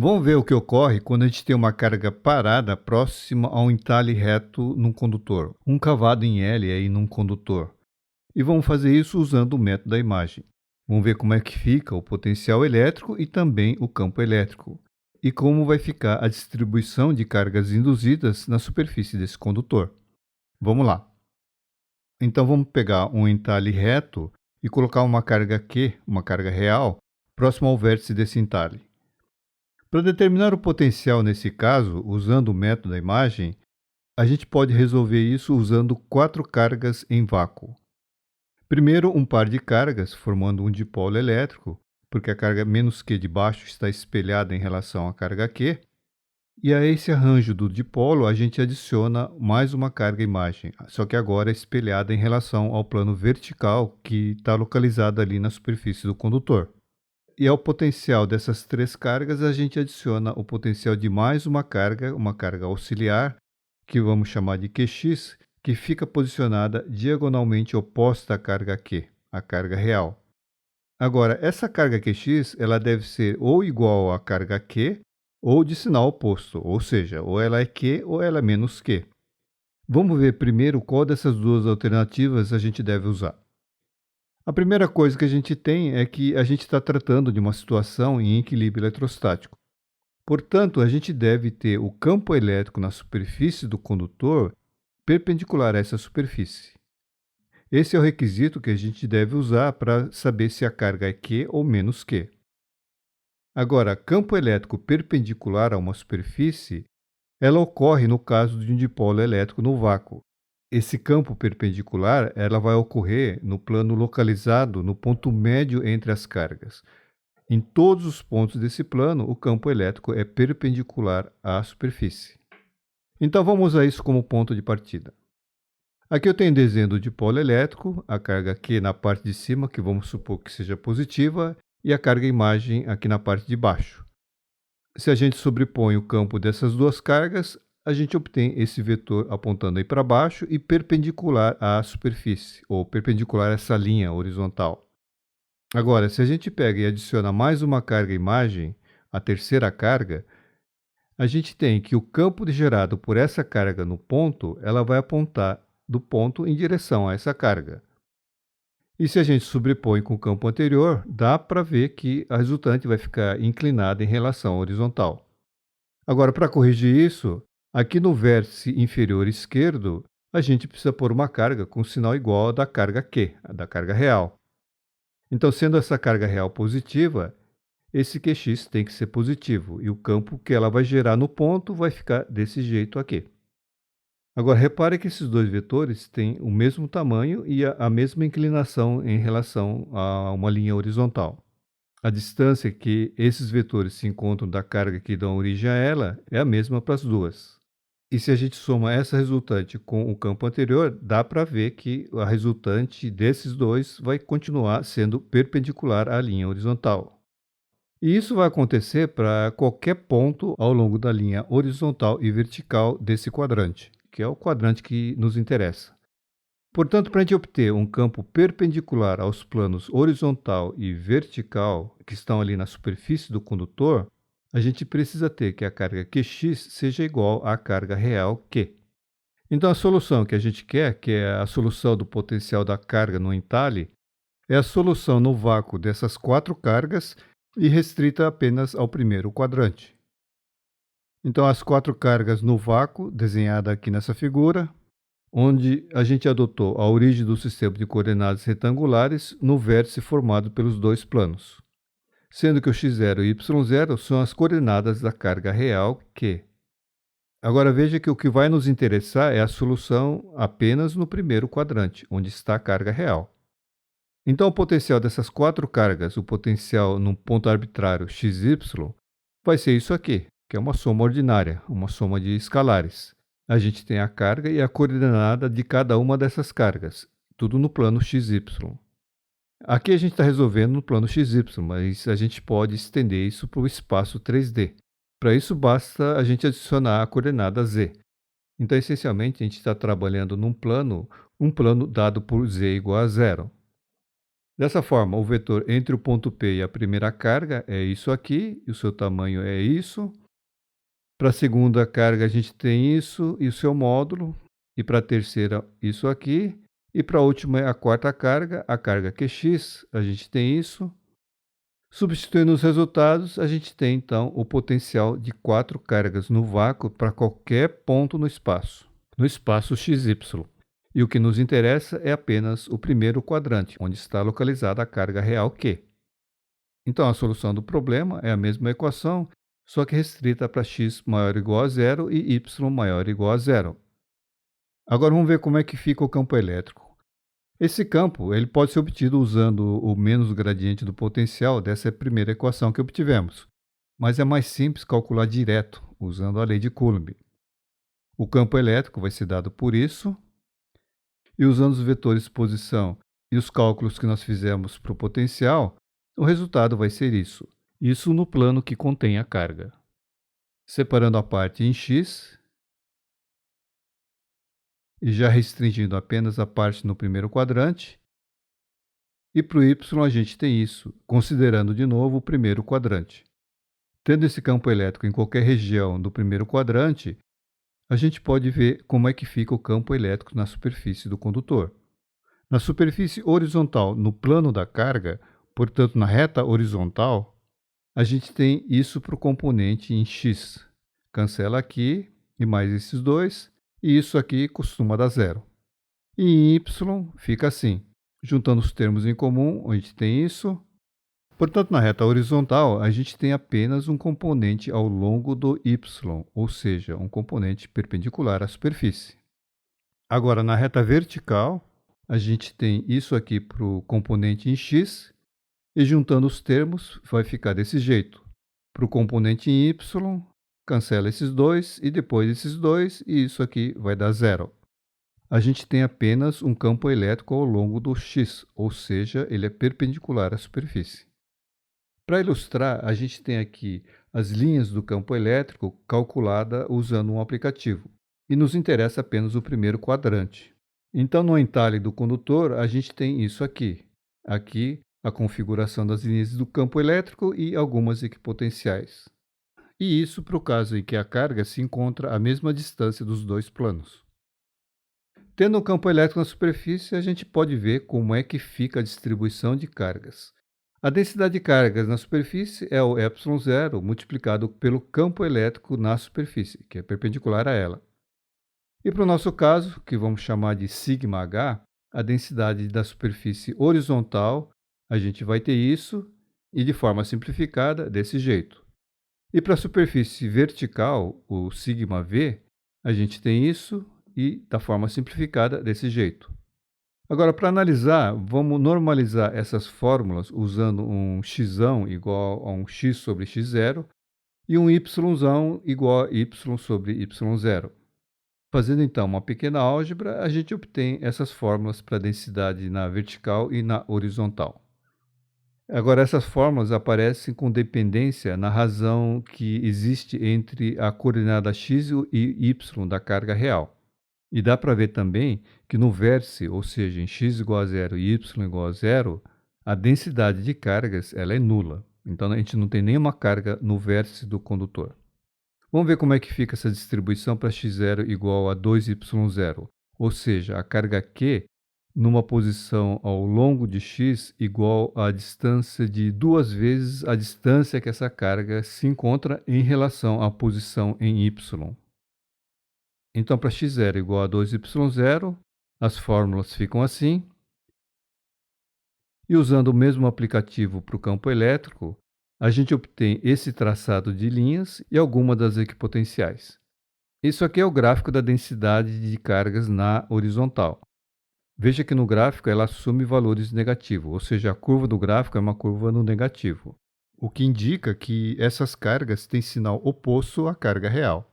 Vamos ver o que ocorre quando a gente tem uma carga parada próxima a um entalhe reto num condutor, um cavado em L aí num condutor. E vamos fazer isso usando o método da imagem. Vamos ver como é que fica o potencial elétrico e também o campo elétrico. E como vai ficar a distribuição de cargas induzidas na superfície desse condutor. Vamos lá. Então vamos pegar um entalhe reto e colocar uma carga Q, uma carga real, próximo ao vértice desse entalhe. Para determinar o potencial nesse caso, usando o método da imagem, a gente pode resolver isso usando 4 cargas em vácuo. Primeiro, um par de cargas, formando um dipolo elétrico, porque a carga menos Q de baixo está espelhada em relação à carga Q. E a esse arranjo do dipolo, a gente adiciona mais uma carga imagem, só que agora é espelhada em relação ao plano vertical que está localizado ali na superfície do condutor. E ao potencial dessas 3 cargas, a gente adiciona o potencial de mais uma carga auxiliar, que vamos chamar de QX, que fica posicionada diagonalmente oposta à carga Q, a carga real. Agora, essa carga QX, ela deve ser ou igual à carga Q, ou de sinal oposto, ou seja, ou ela é Q ou ela é menos Q. Vamos ver primeiro qual dessas duas alternativas a gente deve usar. A primeira coisa que a gente tem é que a gente está tratando de uma situação em equilíbrio eletrostático. Portanto, a gente deve ter o campo elétrico na superfície do condutor perpendicular a essa superfície. Esse é o requisito que a gente deve usar para saber se a carga é Q ou menos Q. Agora, campo elétrico perpendicular a uma superfície, ela ocorre no caso de um dipolo elétrico no vácuo. Esse campo perpendicular, ela vai ocorrer no plano localizado no ponto médio entre as cargas. Em todos os pontos desse plano, o campo elétrico é perpendicular à superfície. Então vamos usar isso como ponto de partida. Aqui eu tenho desenho do dipolo elétrico, a carga Q na parte de cima, que vamos supor que seja positiva, e a carga imagem aqui na parte de baixo. Se a gente sobrepõe o campo dessas duas cargas, a gente obtém esse vetor apontando aí para baixo e perpendicular à superfície, ou perpendicular a essa linha horizontal. Agora, se a gente pega e adiciona mais uma carga imagem, a terceira carga, a gente tem que o campo gerado por essa carga no ponto, ela vai apontar do ponto em direção a essa carga. E se a gente sobrepõe com o campo anterior, dá para ver que a resultante vai ficar inclinada em relação à horizontal. Agora, para corrigir isso, aqui no vértice inferior esquerdo, a gente precisa pôr uma carga com sinal igual à da carga Q, a da carga real. Então, sendo essa carga real positiva, esse QX tem que ser positivo, e o campo que ela vai gerar no ponto vai ficar desse jeito aqui. Agora, repare que esses dois vetores têm o mesmo tamanho e a mesma inclinação em relação a uma linha horizontal. A distância que esses vetores se encontram da carga que dá origem a ela é a mesma para as duas. E se a gente soma essa resultante com o campo anterior, dá para ver que a resultante desses dois vai continuar sendo perpendicular à linha horizontal. E isso vai acontecer para qualquer ponto ao longo da linha horizontal e vertical desse quadrante, que é o quadrante que nos interessa. Portanto, para a gente obter um campo perpendicular aos planos horizontal e vertical que estão ali na superfície do condutor, a gente precisa ter que a carga QX seja igual à carga real Q. Então, a solução que a gente quer, que é a solução do potencial da carga no entalhe, é a solução no vácuo dessas 4 cargas e restrita apenas ao primeiro quadrante. Então, as 4 cargas no vácuo, desenhada aqui nessa figura, onde a gente adotou a origem do sistema de coordenadas retangulares no vértice formado pelos dois planos, sendo que o x0 e y0 são as coordenadas da carga real Q. Agora veja que o que vai nos interessar é a solução apenas no primeiro quadrante, onde está a carga real. Então o potencial dessas 4 cargas, o potencial num ponto arbitrário xy, vai ser isso aqui, que é uma soma ordinária, uma soma de escalares. A gente tem a carga e a coordenada de cada uma dessas cargas, tudo no plano XY. Aqui a gente está resolvendo no plano XY, mas a gente pode estender isso para o espaço 3D. Para isso basta a gente adicionar a coordenada Z. Então, essencialmente, a gente está trabalhando num plano, um plano dado por Z igual a zero. Dessa forma, o vetor entre o ponto P e a primeira carga é isso aqui, e o seu tamanho é isso. Para a segunda carga, a gente tem isso e o seu módulo. E para a terceira, isso aqui. E para a última, a quarta carga, a carga QX, a gente tem isso. Substituindo os resultados, a gente tem então o potencial de 4 cargas no vácuo para qualquer ponto no espaço XY. E o que nos interessa é apenas o primeiro quadrante, onde está localizada a carga real Q. Então, a solução do problema é a mesma equação, só que restrita para x maior ou igual a zero e y maior ou igual a zero. Agora vamos ver como é que fica o campo elétrico. Esse campo ele pode ser obtido usando o menos gradiente do potencial dessa primeira equação que obtivemos, mas é mais simples calcular direto, usando a lei de Coulomb. O campo elétrico vai ser dado por isso, e usando os vetores de posição e os cálculos que nós fizemos para o potencial, o resultado vai ser isso. Isso no plano que contém a carga. Separando a parte em x, e já restringindo apenas a parte no primeiro quadrante. E para o y a gente tem isso, considerando de novo o primeiro quadrante. Tendo esse campo elétrico em qualquer região do primeiro quadrante, a gente pode ver como é que fica o campo elétrico na superfície do condutor. Na superfície horizontal, no plano da carga, portanto na reta horizontal, a gente tem isso para o componente em x. Cancela aqui, e mais esses dois, e isso aqui costuma dar zero. E em y fica assim. Juntando os termos em comum, a gente tem isso. Portanto, na reta horizontal, a gente tem apenas um componente ao longo do y, ou seja, um componente perpendicular à superfície. Agora, na reta vertical, a gente tem isso aqui para o componente em x, e juntando os termos, vai ficar desse jeito. Para o componente em y, cancela esses dois, e depois esses dois, e isso aqui vai dar zero. A gente tem apenas um campo elétrico ao longo do x, ou seja, ele é perpendicular à superfície. Para ilustrar, a gente tem aqui as linhas do campo elétrico calculada usando um aplicativo, e nos interessa apenas o primeiro quadrante. Então, no entalhe do condutor, a gente tem isso aqui. Aqui, a configuração das linhas do campo elétrico e algumas equipotenciais. E isso para o caso em que a carga se encontra à mesma distância dos dois planos. Tendo um campo elétrico na superfície, a gente pode ver como é que fica a distribuição de cargas. A densidade de cargas na superfície é o ε0 multiplicado pelo campo elétrico na superfície, que é perpendicular a ela. E para o nosso caso, que vamos chamar de σh, a densidade da superfície horizontal, a gente vai ter isso, e de forma simplificada, desse jeito. E para a superfície vertical, o σv, a gente tem isso, e da forma simplificada desse jeito. Agora, para analisar, vamos normalizar essas fórmulas usando um x igual a um x sobre x0 e um y igual a y sobre y0. Fazendo então uma pequena álgebra, a gente obtém essas fórmulas para a densidade na vertical e na horizontal. Agora, essas fórmulas aparecem com dependência na razão que existe entre a coordenada x e y da carga real. E dá para ver também que no vértice, ou seja, em x igual a zero e y igual a zero, a densidade de cargas ela é nula. Então, a gente não tem nenhuma carga no vértice do condutor. Vamos ver como é que fica essa distribuição para x0 igual a 2y0, ou seja, a carga Q numa posição ao longo de x igual à distância de 2 vezes a distância que essa carga se encontra em relação à posição em y. Então, para x0 igual a 2y0, as fórmulas ficam assim. E usando o mesmo aplicativo para o campo elétrico, a gente obtém esse traçado de linhas e algumas das equipotenciais. Isso aqui é o gráfico da densidade de cargas na horizontal. Veja que no gráfico ela assume valores negativos, ou seja, a curva do gráfico é uma curva no negativo, o que indica que essas cargas têm sinal oposto à carga real.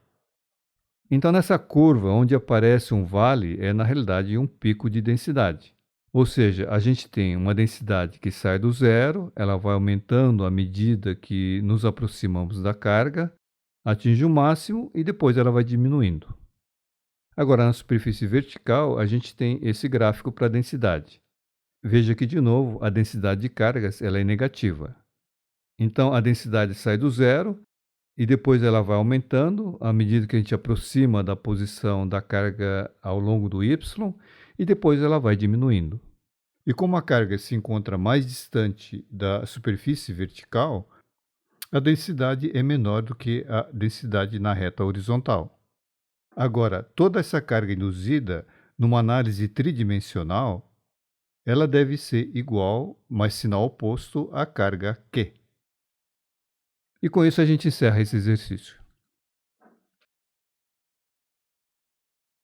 Então, nessa curva, onde aparece um vale, é na realidade um pico de densidade. Ou seja, a gente tem uma densidade que sai do zero, ela vai aumentando à medida que nos aproximamos da carga, atinge o máximo e depois ela vai diminuindo. Agora, na superfície vertical, a gente tem esse gráfico para a densidade. Veja que, de novo, a densidade de cargas ela é negativa. Então, a densidade sai do zero e depois ela vai aumentando à medida que a gente aproxima da posição da carga ao longo do y, e depois ela vai diminuindo. E como a carga se encontra mais distante da superfície vertical, a densidade é menor do que a densidade na reta horizontal. Agora, toda essa carga induzida, numa análise tridimensional, ela deve ser igual, mas sinal oposto, à carga Q. E com isso a gente encerra esse exercício.